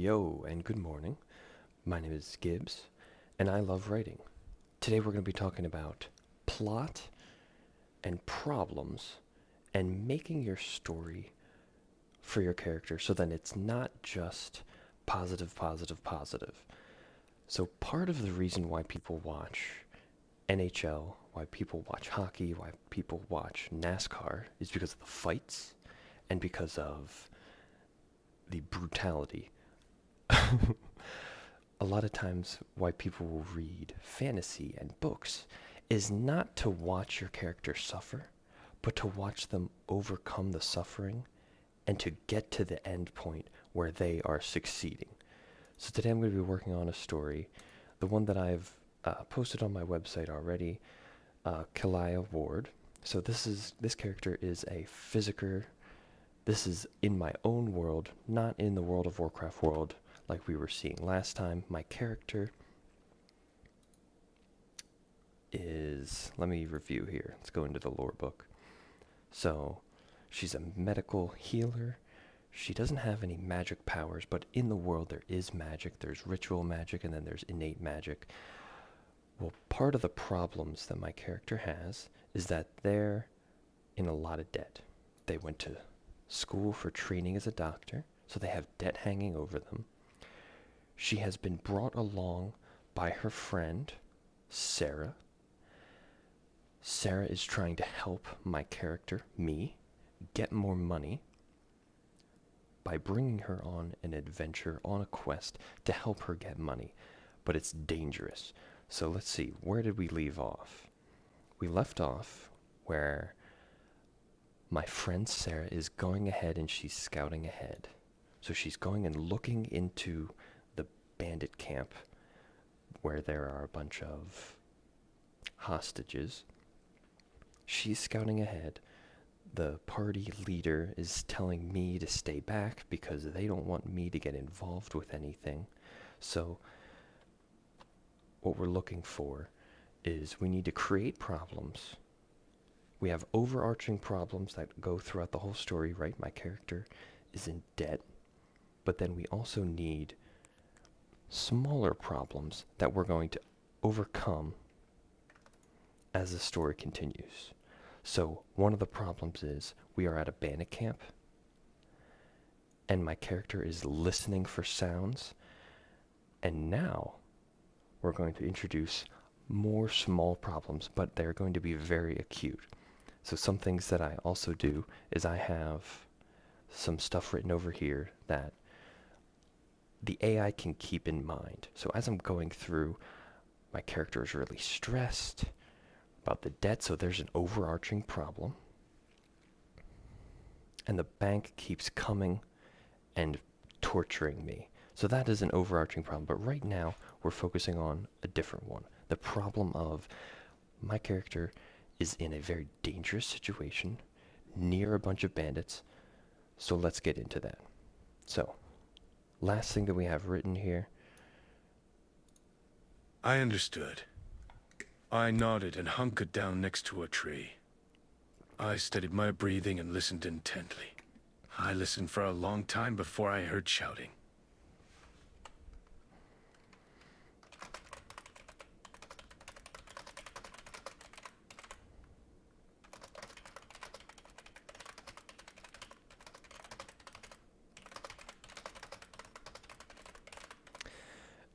Yo, and good morning. My name is Gibbs, and I love writing. Today we're going to be talking about plot and problems and making your story for your character so that it's not just positive, positive, positive. So, part of the reason why people watch NHL, why people watch hockey, why people watch NASCAR is because of the fights and because of the brutality. A lot of times why people will read fantasy and books is not to watch your character suffer, but to watch them overcome the suffering and to get to the end point where they are succeeding. So today I'm going to be working on a story, the one that I've posted on my website already, Kalia Ward. So this character is a physiker. This is in my own world, not in the World of Warcraft world like we were seeing last time. My character is, let me review here. Let's go into the lore book. So, she's a medical healer. She doesn't have any magic powers, but in the world there is magic. There's ritual magic and then there's innate magic. Well, part of the problems that my character has is that they're in a lot of debt. They went to school for training as a doctor, so they have debt hanging over them. She has been brought along by her friend, Sarah. Sarah is trying to help my character, me, get more money by bringing her on an adventure, on a quest to help her get money. But it's dangerous. So let's see, where did we leave off? We left off where my friend Sarah is going ahead and she's scouting ahead. So she's going and looking into the bandit camp where there are a bunch of hostages. She's scouting ahead. The party leader is telling me to stay back because they don't want me to get involved with anything. So what we're looking for is we need to create problems. We have overarching problems that go throughout the whole story, right? My character is in debt. But then we also need smaller problems that we're going to overcome as the story continues. So one of the problems is we are at a bandit camp and my character is listening for sounds. And now we're going to introduce more small problems, but they're going to be very acute. So some things that I also do is I have some stuff written over here that the AI can keep in mind. So as I'm going through, my character is really stressed about the debt, so there's an overarching problem. And the bank keeps coming and torturing me. So that is an overarching problem. But right now, we're focusing on a different one. The problem of my character is in a very dangerous situation near a bunch of bandits. So let's get into that. So, last thing that we have written here. I understood. I nodded and hunkered down next to a tree. I steadied my breathing and listened intently. I listened for a long time before I heard shouting.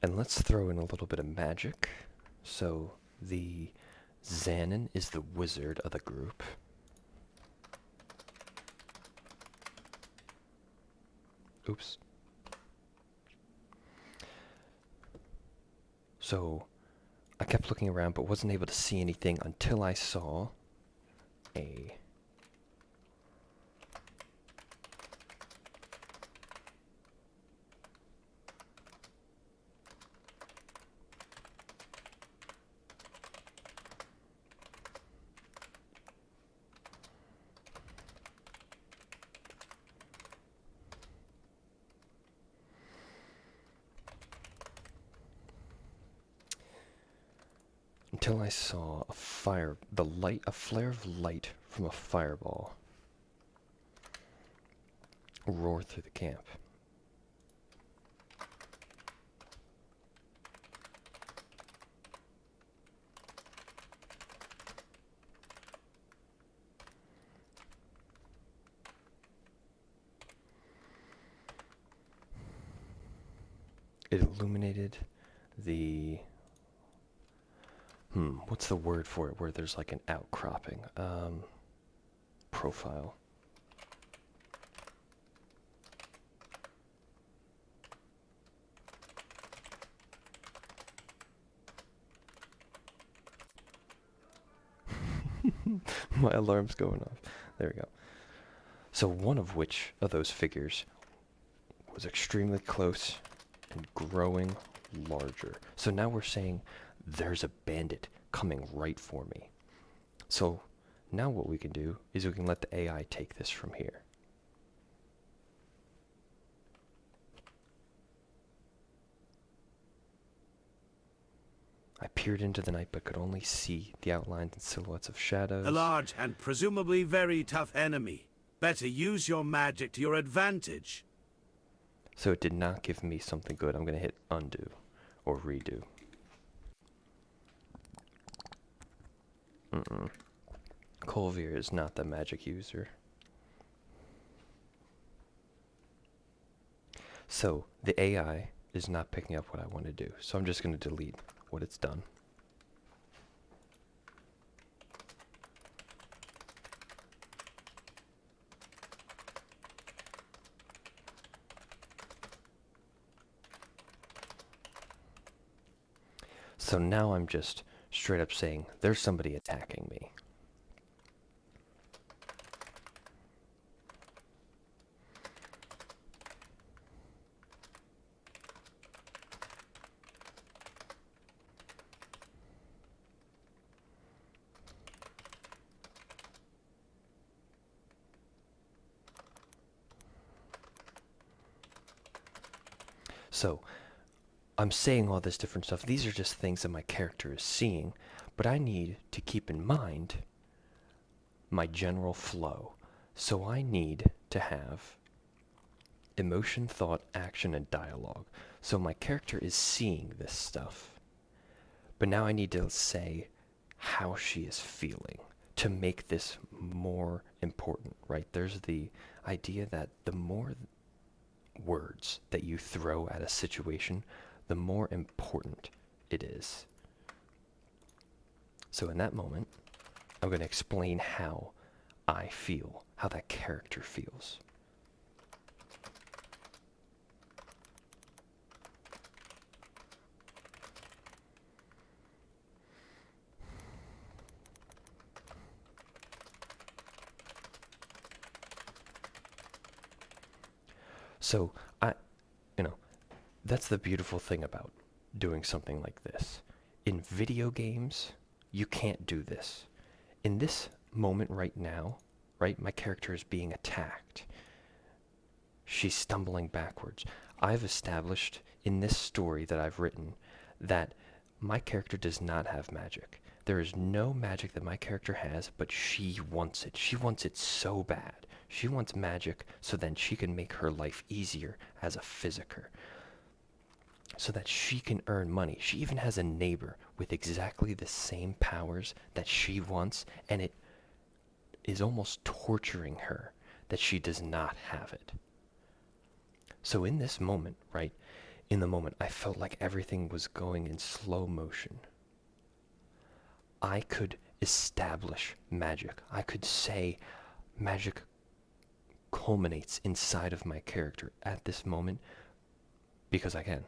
And let's throw in a little bit of magic. So, the Xanon is the wizard of the group. Oops. So, I kept looking around but wasn't able to see anything until I saw a until I saw a flare of light from a fireball roar through the camp. it illuminated the what's the word for it where there's like an outcropping? Profile. My alarm's going off. There we go. So one of which of those figures was extremely close and growing larger. So now we're saying there's a bandit coming right for me. So now what we can do is we can let the AI take this from here. I peered into the night but could only see the outlines and silhouettes of shadows. A large and presumably very tough enemy. Better use your magic to your advantage. So it did not give me something good. I'm going to hit undo or redo. Kolvir is not the magic user. So the AI is not picking up what I want to do. So I'm just going to delete what it's done. So now I'm just straight up saying, there's somebody attacking me. So I'm saying all this different stuff. These are just things that my character is seeing, but I need to keep in mind my general flow. So I need to have emotion, thought, action, and dialogue. So my character is seeing this stuff, but now I need to say how she is feeling to make this more important, right? There's the idea that the more words that you throw at a situation, the more important it is. So in that moment, I'm going to explain how I feel, how that character feels. So that's the beautiful thing about doing something like this. In video games, you can't do this. In this moment right now, right, my character is being attacked. She's stumbling backwards. I've established in this story that I've written that my character does not have magic. There is no magic that my character has, but she wants it. She wants it so bad. She wants magic so then she can make her life easier as a physiker, so that she can earn money. She even has a neighbor with exactly the same powers that she wants, and it is almost torturing her that she does not have it. So in this moment, right, in the moment, I felt like everything was going in slow motion. I could establish magic. I could say magic culminates inside of my character at this moment because I can.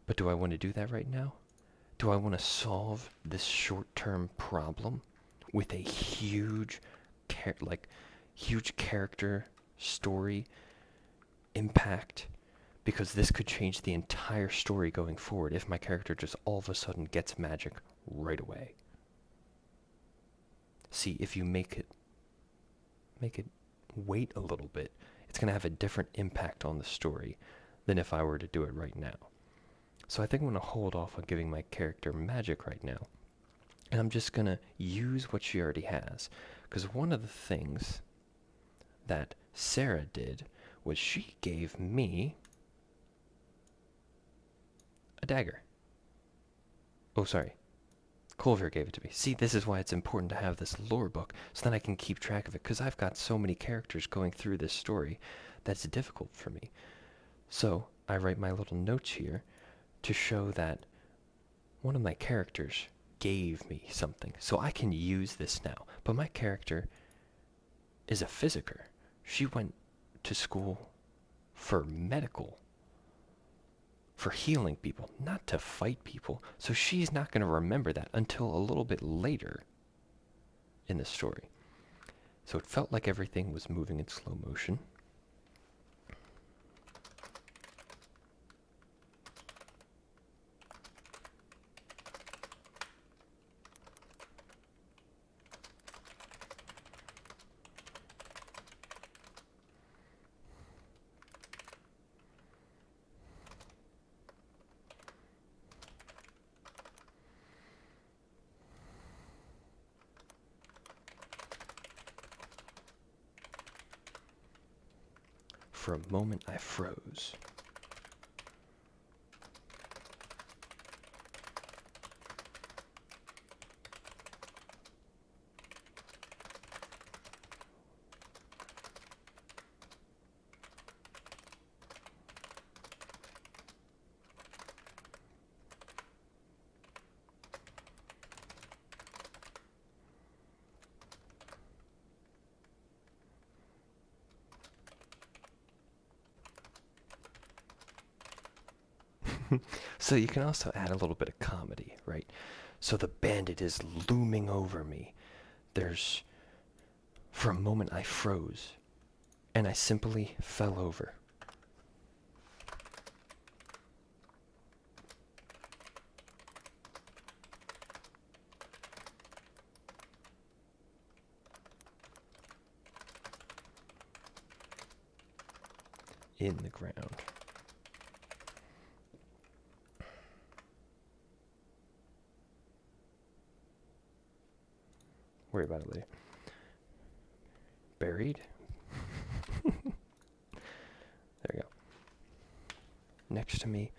But do I want to do that right now? Do I want to solve this short-term problem with a huge character story impact? Because this could change the entire story going forward if my character just all of a sudden gets magic right away. See, if you make it wait a little bit, it's going to have a different impact on the story than if I were to do it right now. So I think I'm going to hold off on giving my character magic right now. And I'm just going to use what she already has. Because one of the things that Sarah did was she gave me a dagger. Oh, sorry. Kolvir gave it to me. See, this is why it's important to have this lore book, so that I can keep track of it, because I've got so many characters going through this story that's difficult for me. So I write my little notes here to show that one of my characters gave me something. So I can use this now. But my character is a physiker. She went to school for medical, for healing people, not to fight people. So she's not going to remember that until a little bit later in the story. So it felt like everything was moving in slow motion. For a moment, I froze. So you can also add a little bit of comedy, right? So the bandit is looming over me. For a moment I froze, and I simply fell over. In the ground. Worry about it later. Buried. There we go. Next to me.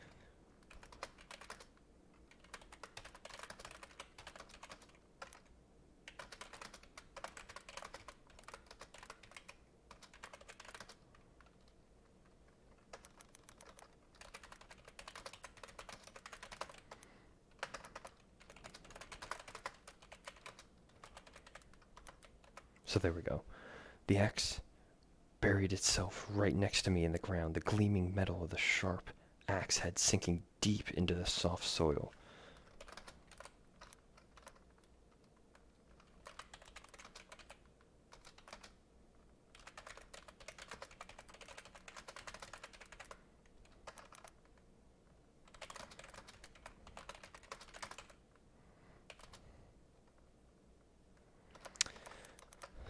So there we go. The axe buried itself right next to me in the ground, the gleaming metal of the sharp axe head sinking deep into the soft soil.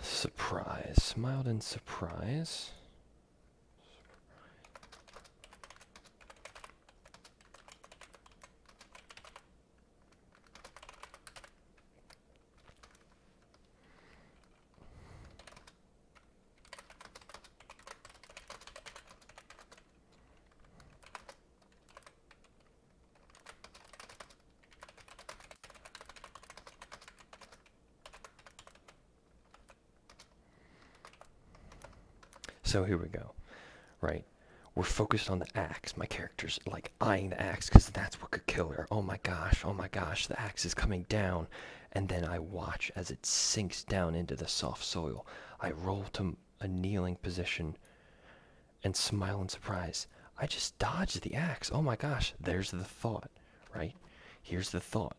Surprise. Smiled in surprise. So here we go, right? We're focused on the axe. My character's like eyeing the axe because that's what could kill her. Oh my gosh, the axe is coming down. And then I watch as it sinks down into the soft soil. I roll to a kneeling position and smile in surprise. I just dodged the axe. Oh my gosh, there's the thought, right? Here's the thought.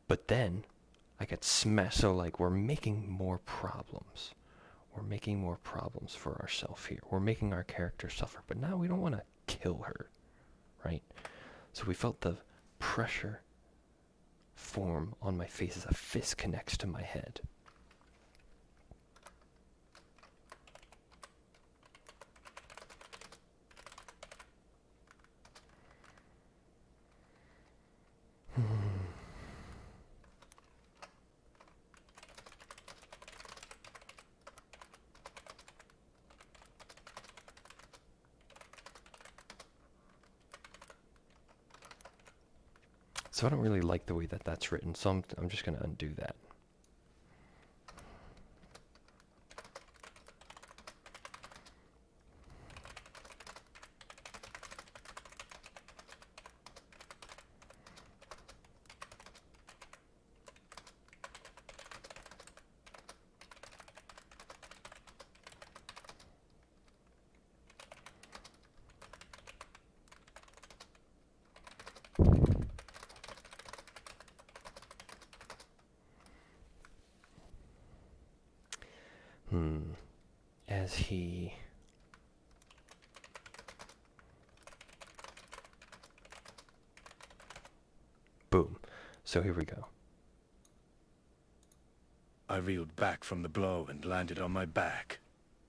But then I get smashed. So like we're making more problems. We're making more problems for ourselves here. We're making our character suffer. But now we don't want to kill her, right? So we felt the pressure form on my face as a fist connects to my head. So I don't really like the way that that's written, so I'm just going to undo that. he... Boom. So here we go. I reeled back from the blow and landed on my back.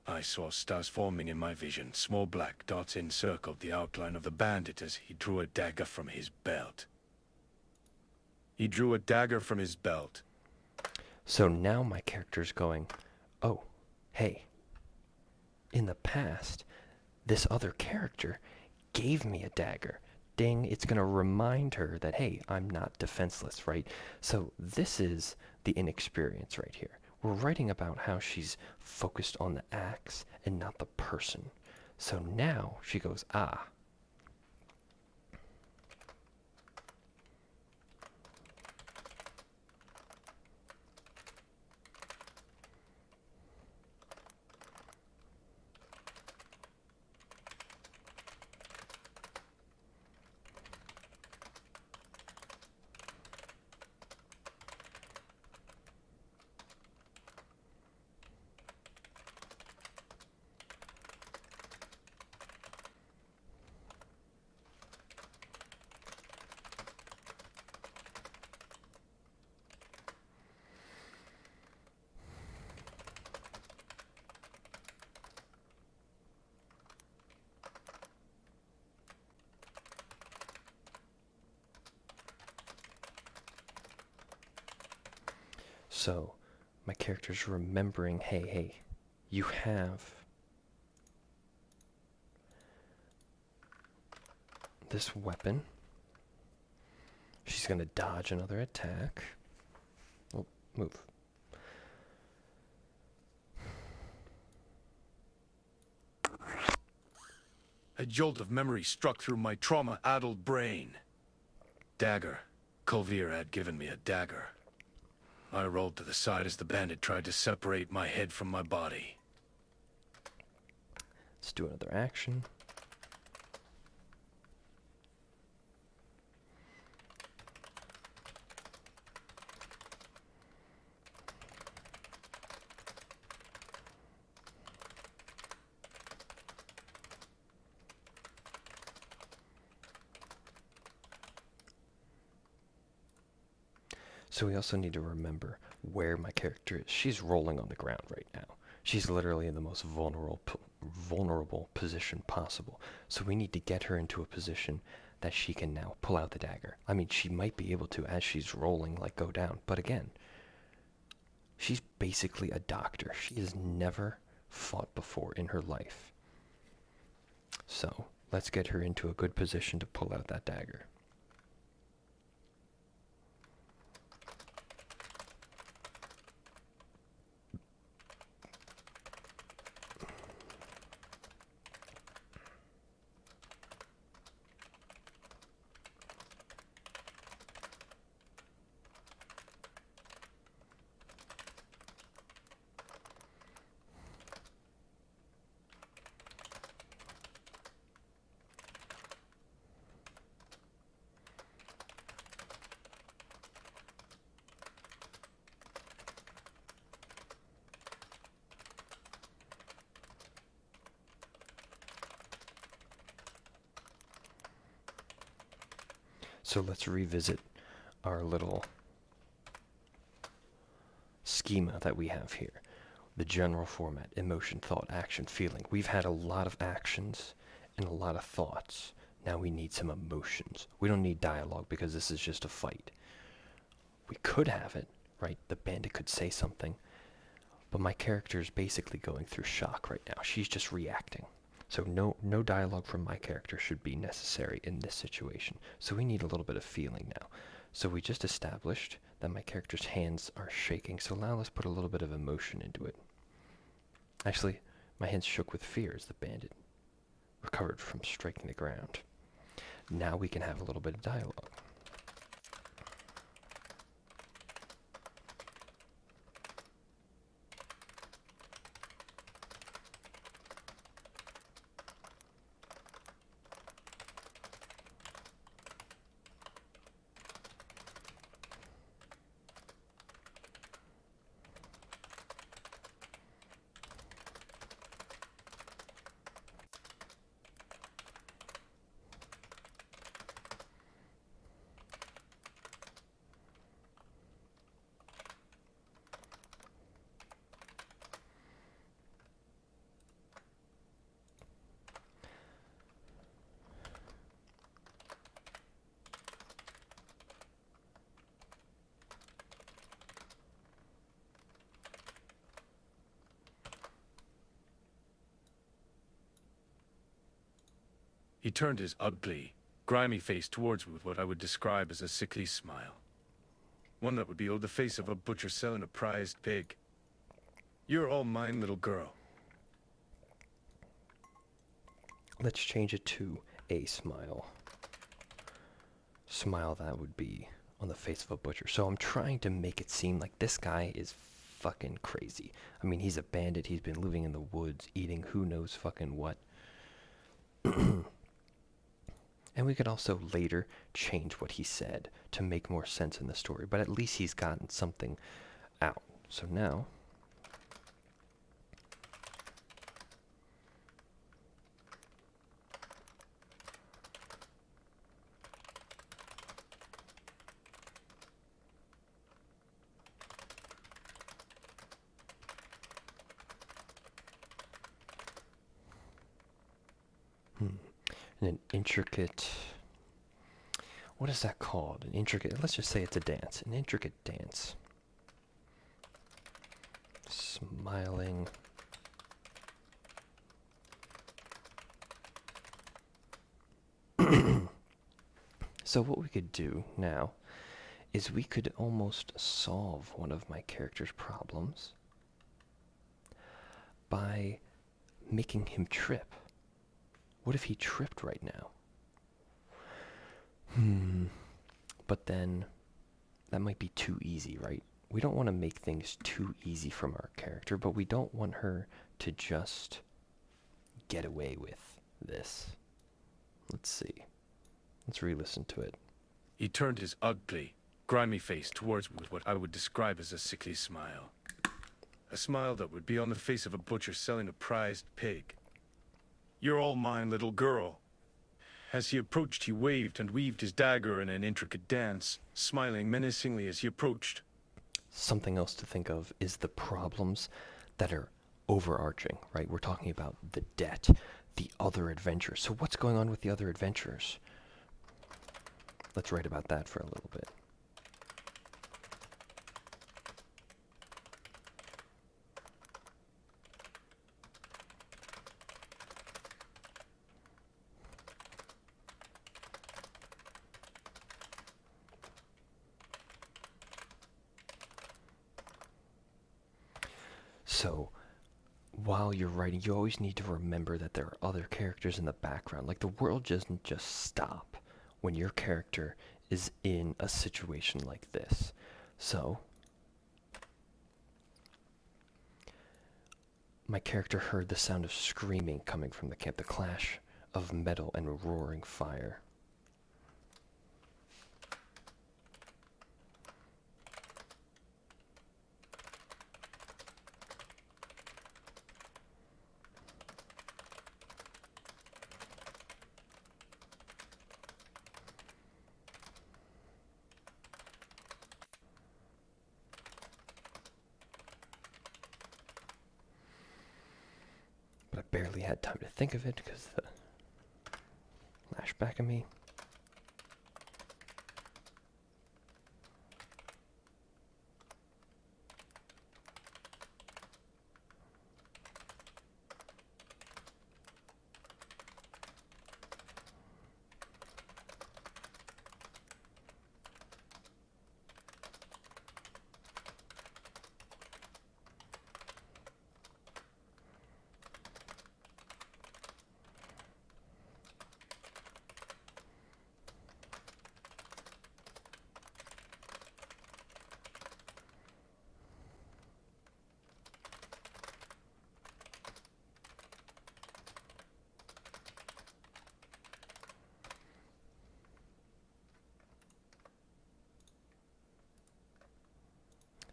I saw stars forming in my vision. Small black dots encircled the outline of the bandit as he drew a dagger from his belt. He drew a dagger from his belt. So now my character's going, oh, hey, in the past, this other character gave me a dagger. Ding, it's going to remind her that, hey, I'm not defenseless, right? So this is the inexperience right here. We're writing about how she's focused on the axe and not the person. So now she goes, ah. So my character's remembering, hey, you have this weapon. She's going to dodge another attack. Oh, move. A jolt of memory struck through my trauma-addled brain. Dagger. Kulvir had given me a dagger. I rolled to the side as the bandit tried to separate my head from my body. Let's do another action. So we also need to remember where my character is. She's rolling on the ground right now. She's literally in the most vulnerable position possible. So we need to get her into a position that she can now pull out the dagger. I mean, she might be able to, as she's rolling, like go down. But again, she's basically a doctor. She has never fought before in her life. So let's get her into a good position to pull out that dagger. So let's revisit our little schema that we have here. The general format: emotion, thought, action, feeling. We've had a lot of actions and a lot of thoughts. Now we need some emotions. We don't need dialogue because this is just a fight. We could have it, right? The bandit could say something. But my character is basically going through shock right now. She's just reacting. So no dialogue from my character should be necessary in this situation. So we need a little bit of feeling now. So we just established that my character's hands are shaking. So now let's put a little bit of emotion into it. Actually, my hands shook with fear as the bandit recovered from striking the ground. Now we can have a little bit of dialogue. He turned his ugly, grimy face towards me with what I would describe as a sickly smile. One that would be the face of a butcher selling a prized pig. You're all mine, little girl. Let's change it to a smile. Smile that would be on the face of a butcher. So I'm trying to make it seem like this guy is fucking crazy. I mean, he's a bandit. He's been living in the woods, eating who knows fucking what. And we could also later change what he said to make more sense in the story. But at least he's gotten something out. So now... an intricate, what is that called? An intricate, let's just say it's a dance. An intricate dance. Smiling. So what we could do now is we could almost solve one of my character's problems by making him trip. What if he tripped right now? But then that might be too easy, right? We don't want to make things too easy from our character, but we don't want her to just get away with this. Let's see. Let's re-listen to it. He turned his ugly, grimy face towards me with what I would describe as a sickly smile. A smile that would be on the face of a butcher selling a prized pig. You're all mine, little girl. As he approached, he waved and weaved his dagger in an intricate dance, smiling menacingly as he approached. Something else to think of is the problems that are overarching, right? We're talking about the debt, the other adventures. So what's going on with the other adventures? Let's write about that for a little bit. So, while you're writing, you always need to remember that there are other characters in the background. Like, the world doesn't just stop when your character is in a situation like this. So, my character heard the sound of screaming coming from the camp, the clash of metal and roaring fire. But I barely had time to think of it because the lash back at me.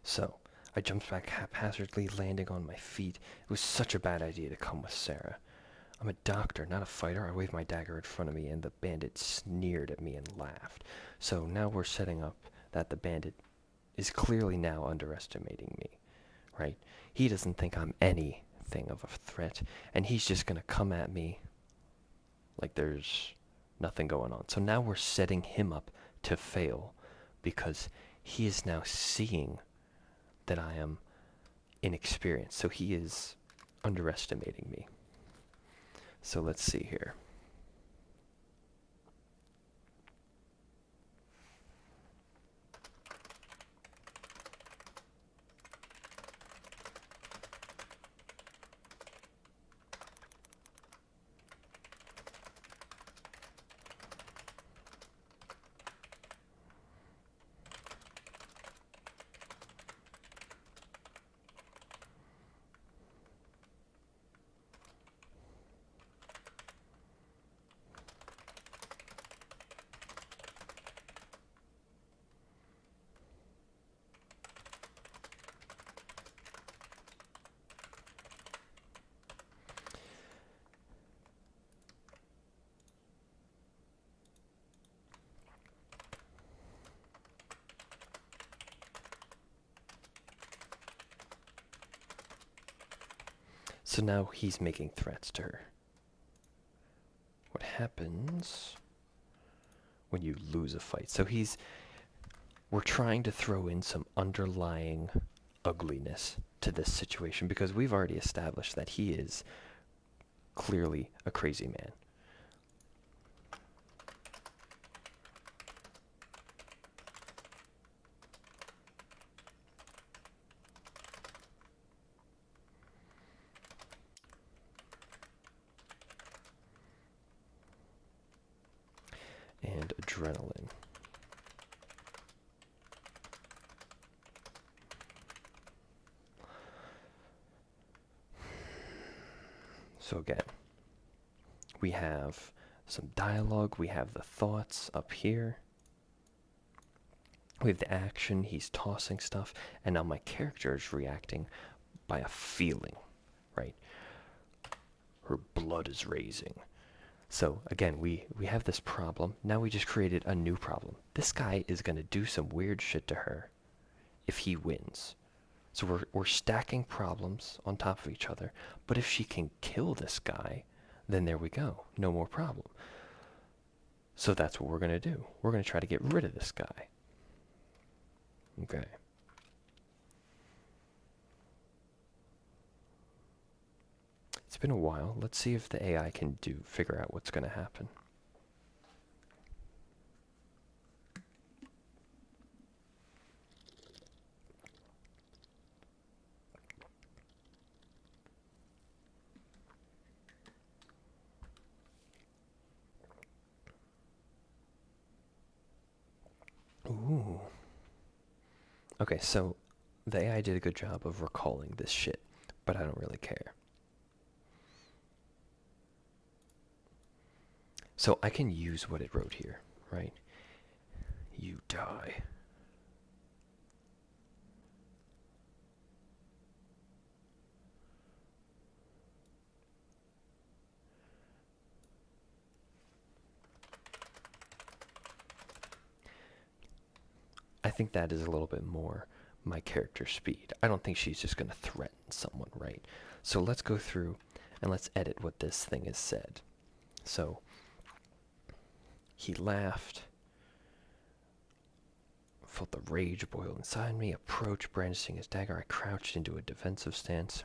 So, I jumped back haphazardly, landing on my feet. It was such a bad idea to come with Sarah. I'm a doctor, not a fighter. I waved my dagger in front of me, and the bandit sneered at me and laughed. So now we're setting up that the bandit is clearly now underestimating me, right? He doesn't think I'm anything of a threat, and he's just going to come at me like there's nothing going on. So now we're setting him up to fail because he is now seeing that I am inexperienced. So he is underestimating me. So let's see here. So now he's making threats to her. What happens when you lose a fight? So we're trying to throw in some underlying ugliness to this situation because we've already established that he is clearly a crazy man. And adrenaline. So again, we have some dialogue, we have the thoughts up here, we have the action, he's tossing stuff, and now my character is reacting by a feeling, right? Her blood is raising. So again, we have this problem. Now we just created a new problem. This guy is going to do some weird shit to her if he wins. So we're stacking problems on top of each other. But if she can kill this guy, then there we go. No more problem. So that's what we're going to do. We're going to try to get rid of this guy. Okay. It's been a while. Let's see if the AI can figure out what's going to happen. Ooh. Okay, so the AI did a good job of recalling this shit, but I don't really care. So I can use what it wrote here, right? You die. I think that is a little bit more my character's speed. I don't think she's just going to threaten someone, right? So let's go through and let's edit what this thing has said. So he laughed, felt the rage boil inside me, approached, brandishing his dagger. I crouched into a defensive stance.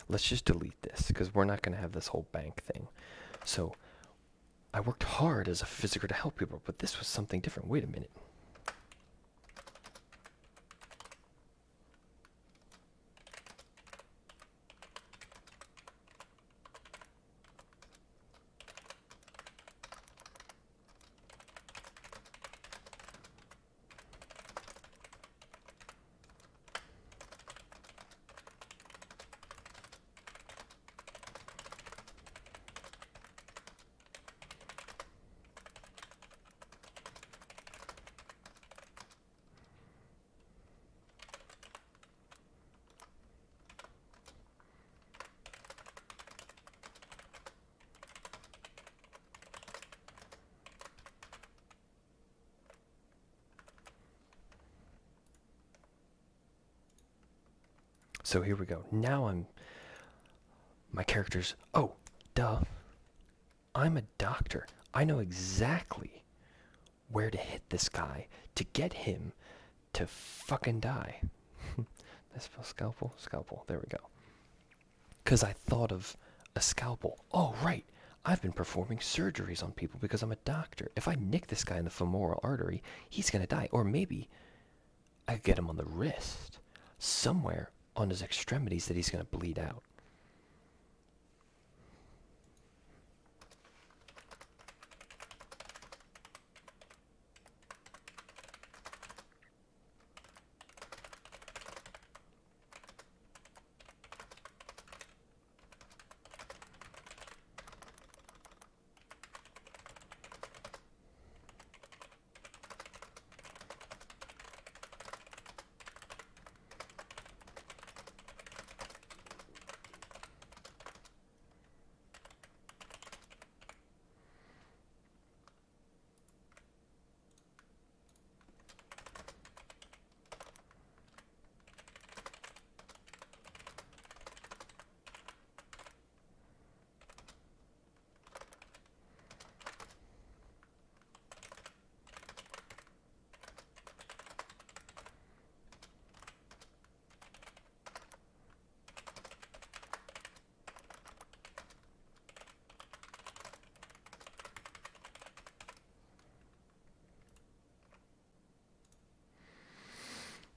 Let's just delete this because we're not going to have this whole bank thing. So I worked hard as a physiker to help people, but this was something different. Wait a minute. So here we go. Now my character's, oh, duh. I'm a doctor. I know exactly where to hit this guy to get him to fucking die. That's spell scalpel? Scalpel. There we go. Because I thought of a scalpel. Oh, right. I've been performing surgeries on people because I'm a doctor. If I nick this guy in the femoral artery, he's going to die. Or maybe I could get him on the wrist. Somewhere on his extremities that he's going to bleed out.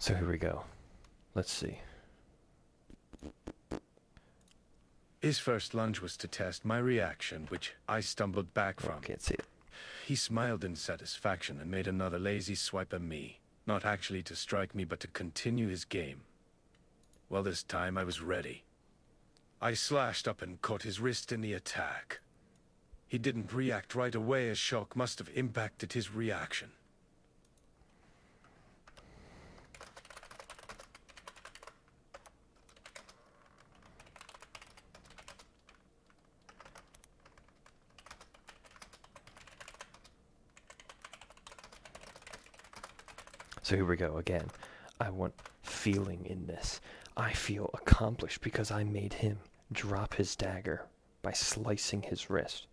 So here we go. Let's see. His first lunge was to test my reaction, which I stumbled back Oh, from. can't see it. He smiled in satisfaction and made another lazy swipe at me, not actually to strike me but to continue his game. Well, this time I was ready. I slashed up and caught his wrist in the attack. He didn't react right away, as shock must have impacted his reaction. So here we go again. I want feeling in this. I feel accomplished because I made him drop his dagger by slicing his wrist.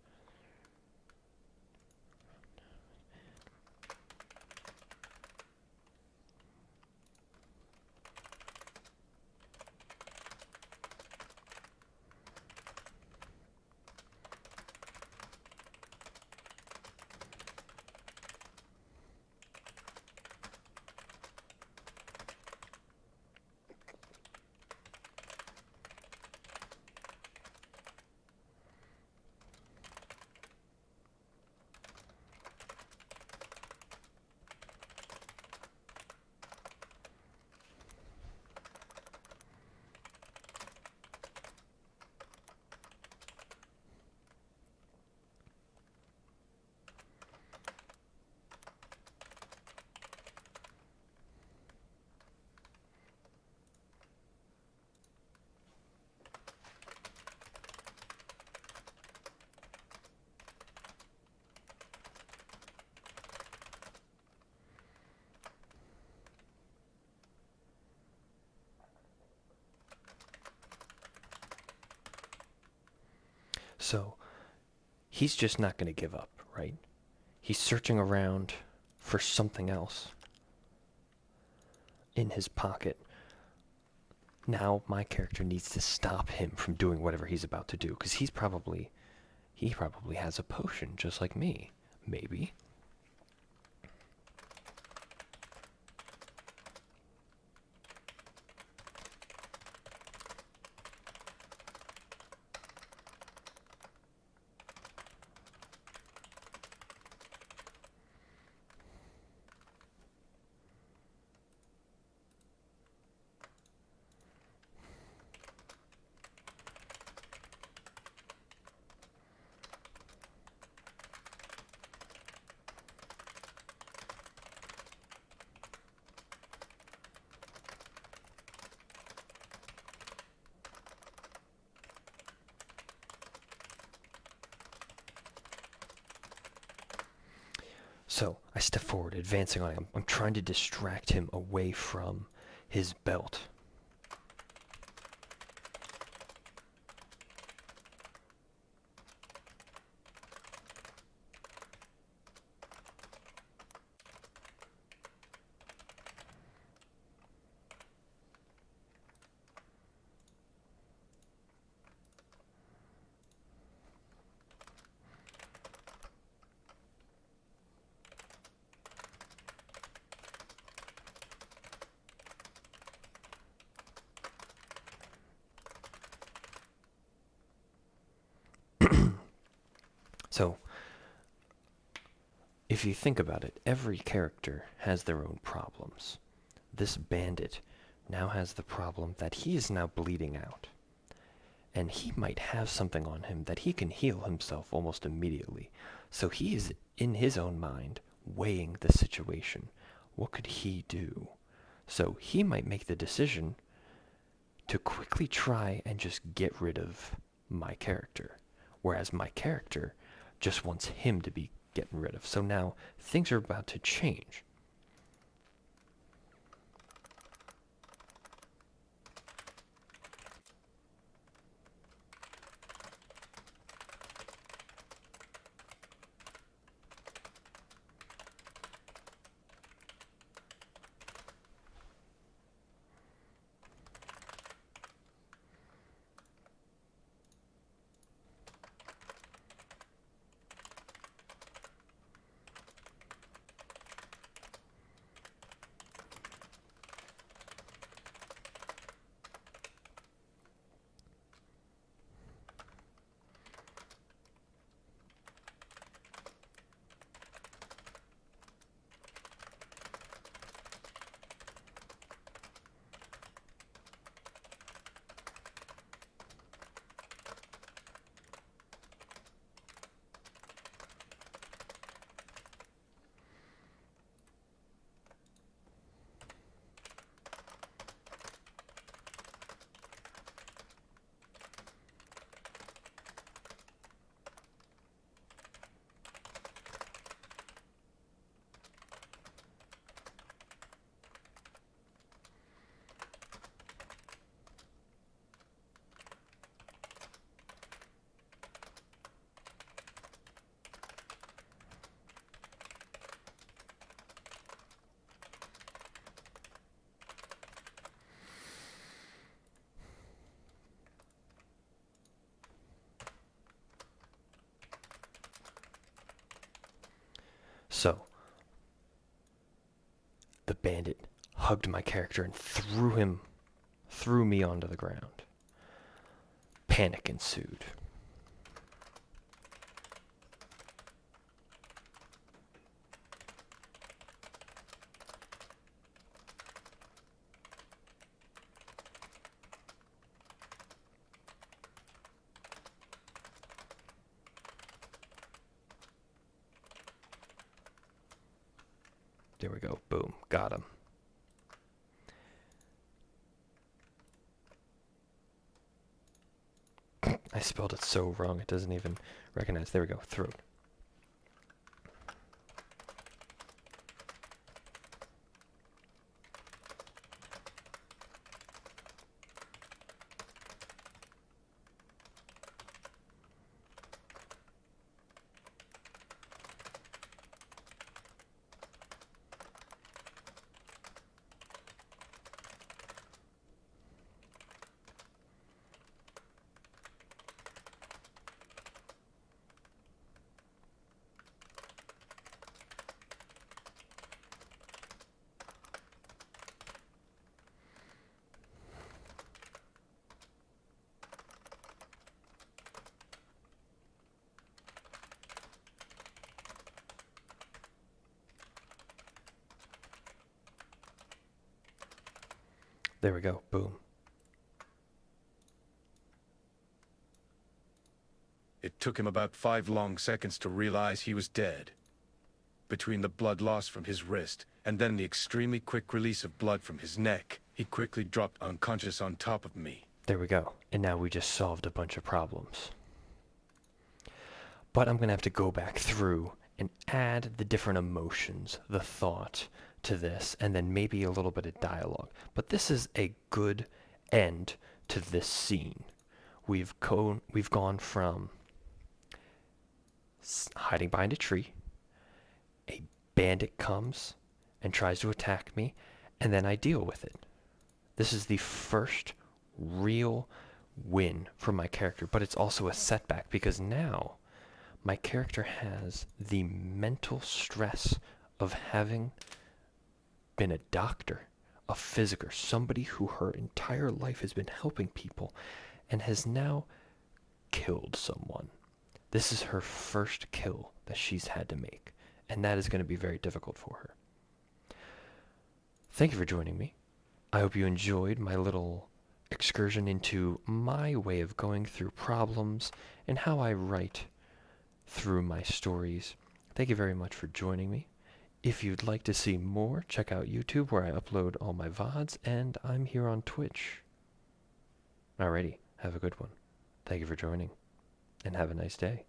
So he's just not going to give up, right? He's searching around for something else in his pocket. Now my character needs to stop him from doing whatever he's about to do, because he probably has a potion just like me, maybe. So I step forward, advancing on him. I'm trying to distract him away from his belt. So, if you think about it, every character has their own problems. This bandit now has the problem that he is now bleeding out. And he might have something on him that he can heal himself almost immediately. So he is, in his own mind, weighing the situation. What could he do? So he might make the decision to quickly try and just get rid of my character. Whereas my character just wants him to be getting rid of. So now things are about to change. So, the bandit hugged my character and threw me onto the ground. Panic ensued. There we go. Boom. Got him. I spelled it so wrong it doesn't even recognize. There we go. Throat. There we go. Boom. It took him about 5 long seconds to realize he was dead. Between the blood loss from his wrist and then the extremely quick release of blood from his neck, he quickly dropped unconscious on top of me. There we go. And now we just solved a bunch of problems. But I'm going to have to go back through and add the different emotions, the thought to this, and then maybe a little bit of dialogue. But this is a good end to this scene. We've gone from hiding behind a tree, a bandit comes and tries to attack me, and then I deal with it. This is the first real win for my character, but it's also a setback because now my character has the mental stress of having been a doctor, a physicker, somebody who her entire life has been helping people and has now killed someone. This is her first kill that she's had to make, and that is going to be very difficult for her. Thank you for joining me. I hope you enjoyed my little excursion into my way of going through problems and how I write through my stories. Thank you very much for joining me. If you'd like to see more, check out YouTube where I upload all my VODs, and I'm here on Twitch. Alrighty, have a good one. Thank you for joining, and have a nice day.